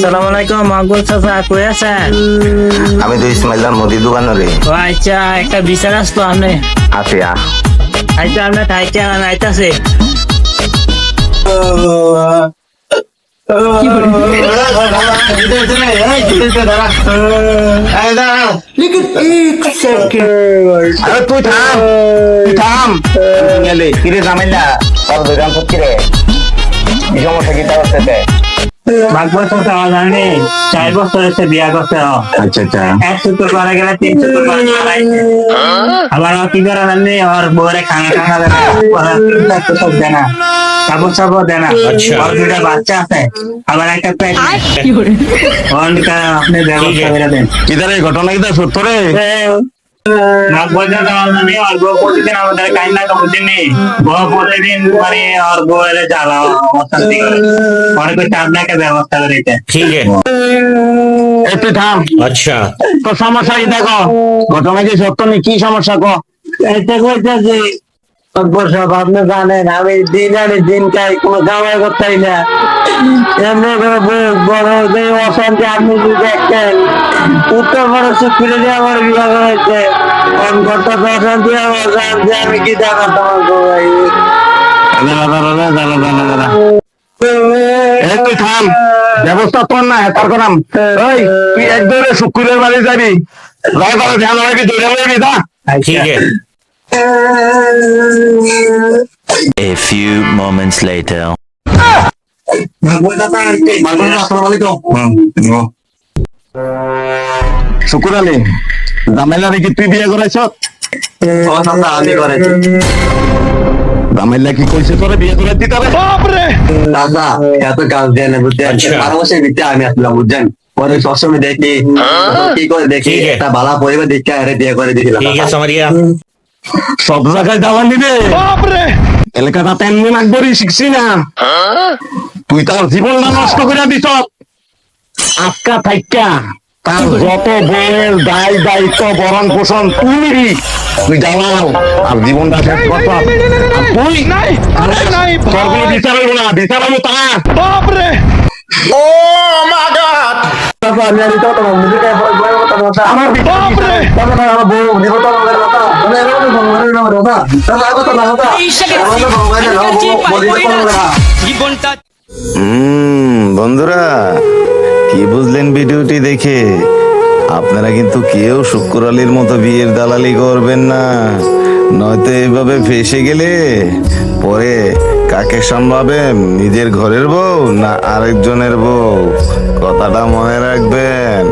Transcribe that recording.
আসসালামু আলাইকুম মাহবুব চাচা, কই আছেন? আমি তো ইসমাইলার মুদি দোকানে ও আচ্ছা, একটা বিচার আসতো আপনি। আছি আচ্ছা, আপনার থাইকে আইতাছে। তুই থাম কিরে জামাইলা তোর দোকান কিরে কি সমস্যা কি করতেছে? মাহবুব চাচা জানি 4 বছর হচ্ছে বিয়া করছে। আচ্ছা আচ্ছা 1 সূত্র করে গেলে 3 সূত্র করে মারাইছে। আবার কি করে জানি ওর বউরে খানা খানা দেনা সব দেনা, কাপড় চাপড় দেনা। ওর 2টা বাচ্চা আছে, আবার একটা পেট। আপনি ব্যবস্থা করে দেন। কিদারে ঘটনা কিটা সত্য রে? মাহবুব চাচা জানি ওর বউ প্রতিদিন আমাদের কান্না করতে নেই। বউ প্রতিদিন মানে ওর বউরে জ্বালা অশান্তি করে। পরে কই আপনাকে ব্যবস্থা করে দিতে। ठीक है। একটু থাম। अच्छा তো সমস্যা কি দেখো, ঘটনা কি সত্য নেই, কি সমস্যা কো? এটা কইতাছি সব আপনি জানেন, আমি দিন আনি দিন খাই, কোনো কামাই করতেই না। এমনি করে বড় যে অশান্তি আপনি যদি দেখতেন, উত্তর বড় শুক্রে দিয়ে আমার বিবাহ হয়েছে। ঘরটা অশান্তি আমার জানছে, আমি কি জানা তোমার ভাই। তুই থাম, ব্যবস্থা তোর না তার করাম। ওই তুই একদমে শুক্রের বাড়ি যাবি, যাই তাহলে ধ্যান রাখবি, দৌড়ে যাবি দা। ठीक है। A few moments later. শুকুর আলী, জামাইলা নাকি তুই বিয়ে করেছ? আমি করেছি জামাইলা কি কইছে তোরে বিয়ে করে দিতে হবে? দাদা, এত কাজ দেয় না বুঝছেন, আচ্ছা। 12 মাসের ভিতরে আমি আসলাম বুঝছেন। পরে সবসময় দেখি কি করে দেখি ঠিক আছে। একটা ভালো পরিবার দেখে আরে বিয়ে করে দিয়েছিলাম। ठीक है समझ गया। সব জায়গায় দাওয়ান দিবে, এলাকাটা তেমনি নাকবরি শিখছি না। তুই তার জীবনটা নষ্ট করে দিছ। আজকা থাইকা তার যত বউয়ের দায় দায়িত্ব বরণ পোষণ তুই নিবি, তুই জ্বালাও আর জীবনটা শেষ করছ। আর তুই তোর কোনো বিচার হইব না, বিচার হইব তা। আমার বন্ধুরা, কি বুঝলেন ভিডিওটি দেখে? আপনারা কিন্তু কেউ শুক্র আলীর মতো বিয়ের দালালি করবেন না, নয়তো এইভাবে ফেসে গেলে পরে কাকে সামলাবেন, নিজের ঘরের বউ না আরেকজনের বউ? কথাটা মনে রাখবেন।